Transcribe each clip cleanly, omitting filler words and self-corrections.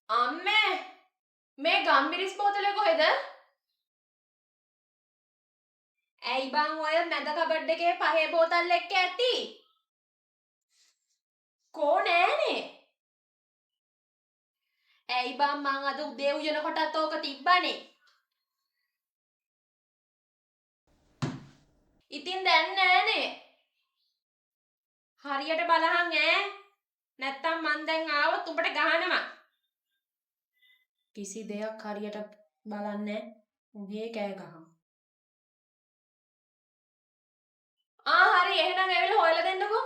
අම්මේ මේ ගම්මිරිස් බෝතලේ කොහෙද? ඇයි බං ඔය මැද කබඩ් එකේ පහේ බෝතල් එක්ක ඇති? කෝ නෑනේ. ඇයි බං මං අද උදේ උයන කොටත් ඕක තිබ්බනේ. ඉතින් දැන් නෑනේ. හරියට බලහන් ඈ. නැත්තම් මං දැන් ආවොත් උඹට ගහනවා. කිසි දෙයක් හරියට බලන්නේ උගේ කෑ ගහන. හරි එහෙනම් ඇවිල්ලා හොයලා දෙන්නකෝ.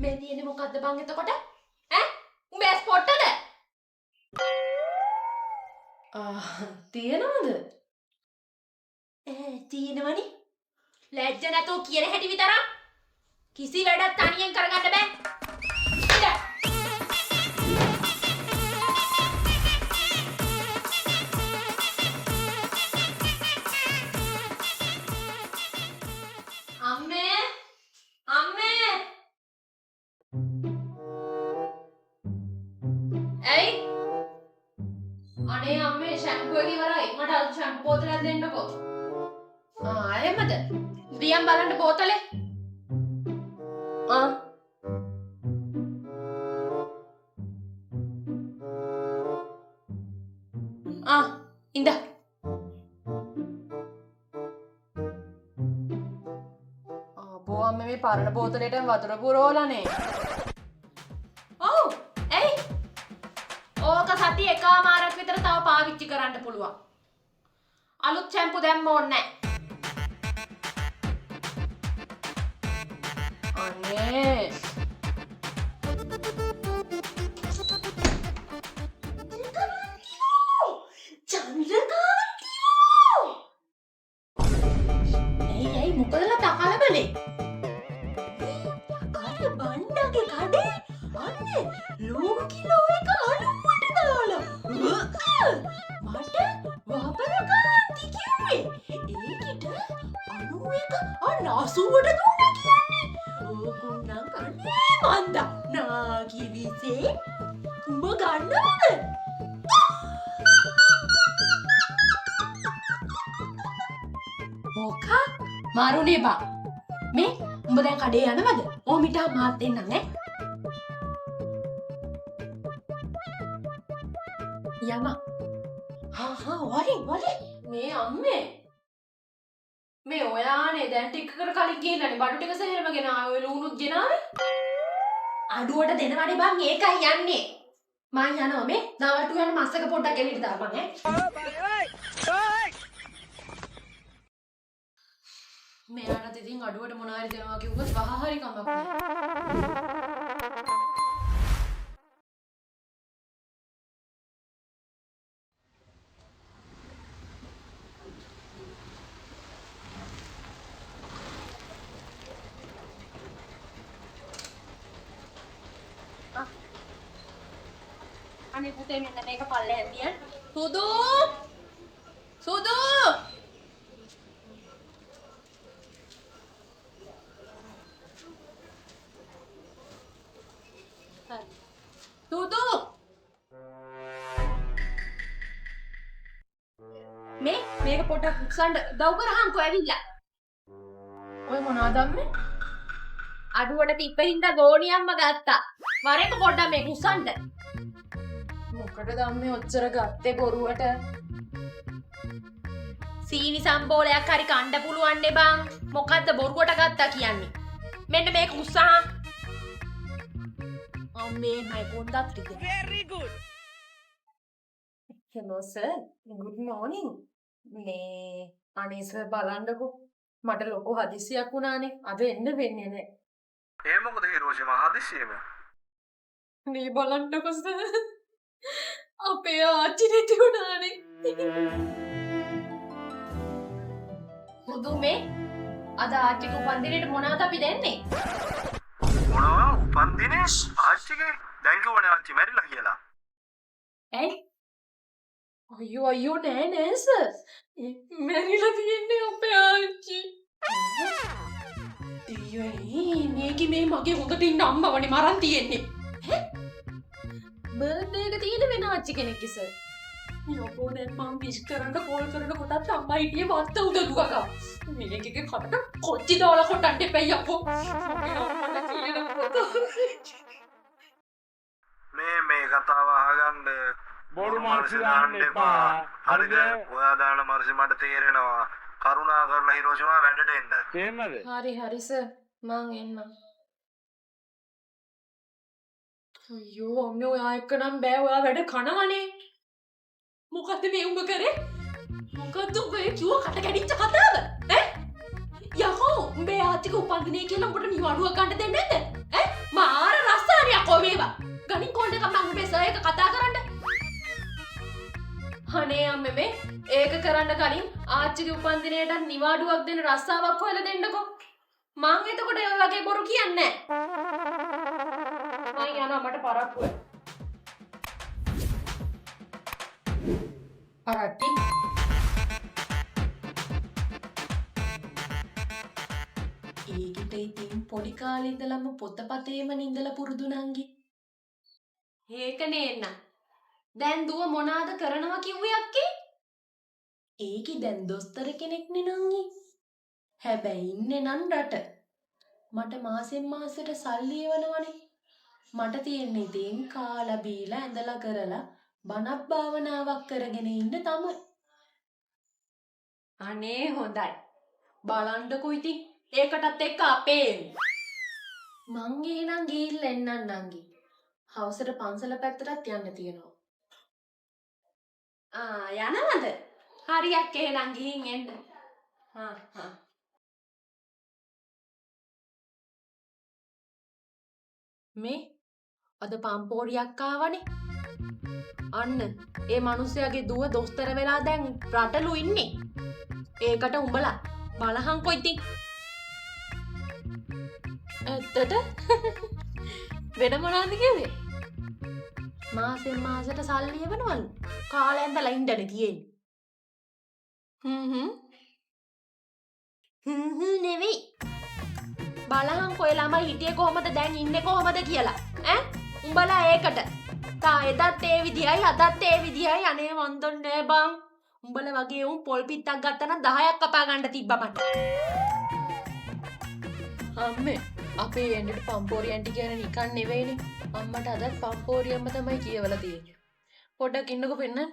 මේ තියෙන්නේ මොකද්ද බං එතකොට? ඈ? උඹ ඇස් පොට්ටද? තියෙනවද? තියෙනවනේ. ලැජ්ජ නැතුව කියන හැටි විතරක්. කිසි වැඩක් තනියෙන් කරගන්න බෑ. අම්මේ අම්මේ ඇයි? අනේ අම්මේ ෂැම්පූ එක ඉවරයි. මට අලුත් ෂැම්පූ බෝතලයක් දෙන්නකෝ. එහෙමද? රියන් බලන්න බෝතලේ. ඉඳ. බෝ අම්මේ මේ පරණ බෝතලේට වතුර පුරවලානේ. ඔව්. ඇයි? ඕක සති එකමාරක් විතර තව පාවිච්චි කරන්න පුළුවන්. අලුත් ෂැම්පූ දැම්ම ඕනේ නැහැ. අනේ. චන්ද්‍රකාන්තියෝ. ඇයි මොකදලා තකලබලේ? අර බණ්ඩගේ කඩේ අන්නේ ලෝක කිලෝ එක 90ට දාලා. මට වපරකාන්ති කිව්වේ. ඒකිට 91 80ට දුන්නා කියන්නේ. ඕකුන්නම් කන්නේ මන්දා. නාකිවිසේ උඹ ගන්නවද? මොකක් මාරුනේ බා. මේ උඹ දැන් කඩේ යනවද? ඕ මිටා මාත් එන්නම් ඈ. යම. වරේ. මේ අම්මේ. මේ ඔයානේ දැන් ටිකකට කලින් ගිහිල්ලානේ බඩු ටික සෙහෙරම ගෙන ආවේ. ඔය ලුණුත් ගෙනාවේ. අඩුවට දෙනවනේ බං ඒකයි යන්නේ. මං යනවා මේ දවල්ට යන මස්සක පොඩ්ඩක් එළියට දාපන් ඈ. මෙයාට ඉතින් අඩුවට මොනවා හරි දෙනවා කිව්වොත් වහ හරි කමක් නැහැ. අනේ පුතේ මෙන්න මේක පල්ලෙන් තියන්න. සුදු! සුදු! මේක පොඩක් උස්සන්න දව් කරහන්කෝ ඇවිල්ලා. ඔය මොනවද අම්මේ? අඩුවට තිබ්බ හින්දා ගෝණියම්ම ගත්තා. වරේක පොඩ්ඩක් මේක උස්සන්න. මොකටද අම්මේ ඔච්චර ගත්තේ බොරුවට? සීනි සම්බෝලයක් හරි කන්න පුළුවන් නේ බං. මොකද්ද බොරුවට ගත්තා කියන්නේ? මෙන්න මේක උස්සහන්. අම්මේ මයි පොන්දත් ටික. Very good. Hello sir. Good morning. මේ අනේ සර් බලන්නකෝ. මට ලොකු හදිසියක් වුණානේ. අද එන්න වෙන්නේ නැහැ. ඒ මොකද හිරෝෂි මහා හදිසියෙම? මේ බලන්නකෝ සර්. අපේ ආච්චි නැති වුණානේ. මුදුමේ අද ආච්චිට උපන්දිනේට මොනවද අපි දෙන්නේ? මොනවා උපන්දිනේ ආච්චිගේ? දැන් කිව්වනේ ආච්චි මැරිලා කියලා. ඇයි? අයියෝ නෑ නෑ සර්. මැරිලා තියෙන්නේ අපේ ආච්චි. දෙයියනේ මේකේ මේ මගේ හොඳට ඉන්න අම්මවනේ මරන් තියෙන්නේ. ඈ? බර්ත්ඩේ එක තියෙන වෙන ආච්චි කෙනෙක්ගේ සර්. යකෝ දැන් මම විශ් කරන්න කෝල් කරනකොටත් අම්මා හිටියේ මත්ත උදදුවක. මේකේ කටට කොච්චි දාලා කොටන්න එපා යකෝ. මගේ අම්මට කියනකොට. මේ කතාව අහගන්න බොරු මර්සි දාන්න එපා. හරිද? ඔයා දාන මර්සි මට තේරෙනවා. කරුණා කරලා හිරෝෂිමා වැඩට එන්න. තේරෙනවද? හරි සර් මං එන්නම්. අයියෝ අම්මේ ඔයා එක්ක නම් බෑ ඔයා වැඩ කනවනේ. මොකද්ද මේ උඹ කරේ? මොකද්ද උඹ ඒ කිව්ව කට කැඩිච්ච කතාව? ඈ? යකෝ උඹේ ආච්චිගේ උපන්දිනේ කියලා උඹට නිවාඩුවක් ගන්න දෙන්නේ නැද්ද? ඈ? මාර රස්සාරියක් කො මේවා. ගණින් කෝල් එකක් මම උඹේ සර් එක කතා කරන්න. අනේ අම්මේ ඒක කරන්න කලින් ආච්චිගේ උපන්දිනේට නිවාඩුවක් දෙන රස්සාවක් හොයලා දෙන්නකෝ. මං එතකොට ඔය වගේ බොරු කියන්නේ නැහැ. මං යනවා මට පරක්කුව. පරක්ටි. ඒකිට ඉතින් පොඩි කාලේ ඉඳලම පොතපතේම නින්දලා පුරුදු නංගි. ඒකනේ එන්න. දැන් දුව මොනාද කරනවා කිව්වේ අක්කේ? ඒකි දැන් දොස්තර කෙනෙක් නේ නංගි. හැබැයි ඉන්නේ නන් රට. මට මාසෙන් මාසෙට සල්ලි එවනවනේ. මට තියෙන්නේ ඉතින් කාලා බීලා ඇඳලා කරලා බණක් භාවනාවක් කරගෙන ඉන්න තමයි. අනේ හොඳයි. බලන්නකෝ ඉතින් ඒකටත් එක්ක අපේ. මං එහෙනම් ගිහිල්ලා එන්නම් නංගි. හවසට පන්සල පැත්තටත් යන්න තියෙනවා. යනවද? හරියක් එහෙනම් ගිහින් එන්න. මේ අද පම්පෝරියක් ආවනේ. අන්න ඒ මිනිහයාගේ දුව දොස්තර වෙලා දැන් රටලු ඉන්නේ. ඒකට උඹලා බලහන්කො ඉතින්. ඇත්තට වෙන මොනවද කිව්වේ? මාසෙන් මාසෙට සල්ලි එවනවලු. කාලේ ඇඳලා ඉන්නනේ තියෙන්නේ. නෙවෙයි. බලහන්කො ඒ ළමයි හිටියේ කොහමද දැන් ඉන්නේ කොහමද කියලා. ඈ? උඹලා ඒකට. තා එදත් ඒ විදියයි අදත් ඒ විදියයි අනේ වන්දන්නේ බං. උඹලා වගේ උන් පොල් පිටක් ගත්තා නම් 10ක් කපා ගන්න තිබ්බා මට. අම්මේ අපේ එන්නට පම්පෝරි ඇන්ටි කියන නිකන් නෙවෙයිනේ. අම්මට අදත් පම්පෝරියම්ම තමයි කියවලා තියෙන්නේ. පොඩ්ඩක් ඉන්නකෝ පෙන්නන්න.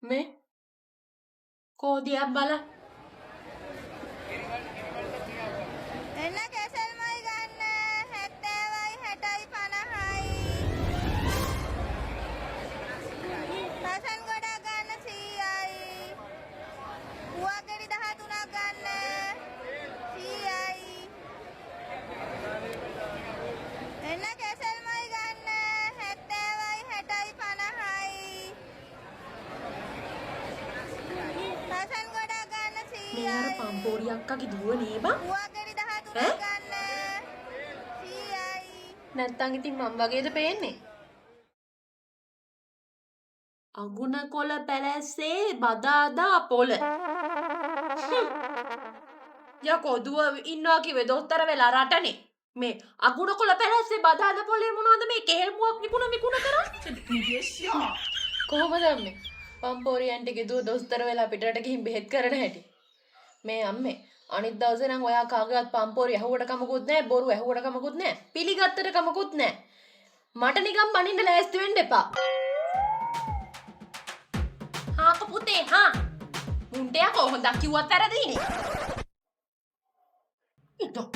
මේ කෝදියක් බලන්න. එන්න කැසල්මයි ගන්න 70යි 60යි 50යි රසන් ගොඩක් ගන්න 100යි උවගෙඩි 13ක් ගන්න 100යි එන්න කැසල්මයි ගන්න 70යි 60යි 50යි රසන් ගොඩක් ගන්න 100යි මේ අර පම්පෝරි අක්කගේ දුව නේ බං. උවගෙඩි 13ක් ගන්න 100යි නැත්තං ඉතින් මම වගේද පේන්නේ? අගුණ කොළ පැලැස්සේ බදාදා පොළ. යකෝ දුව ඉන්නවා කිව්වේ දොස්තර වෙලා රටනේ. මේ අගුණ කොළ පැලැස්සේ බදාදා පොළේ මොනවද මේ කෙහෙල් මුවක් විකුණ කරන්නේ? කොහොමද අම්මේ? පම්පෝරි ඇන්ටිගේ දුව දොස්තර වෙලා පිටරට ගිහින් බෙහෙත් කරන හැටි. මේ අම්මේ අනිත් දවසේ නම් ඔයා කාගේවත් පම්පෝරි ඇහුවට කමකුත් නැහැ, බොරු ඇහුවට කමකුත් නැහැ, පිළිගත්තට කමකුත් නැහැ. මට නිකන් බනින්න ලෑස්ති වෙන්න එපා. හාක පුතේ හා. මුන්ටයා කොහොමද කිව්වත් වැරදීනේ. ඉතෝ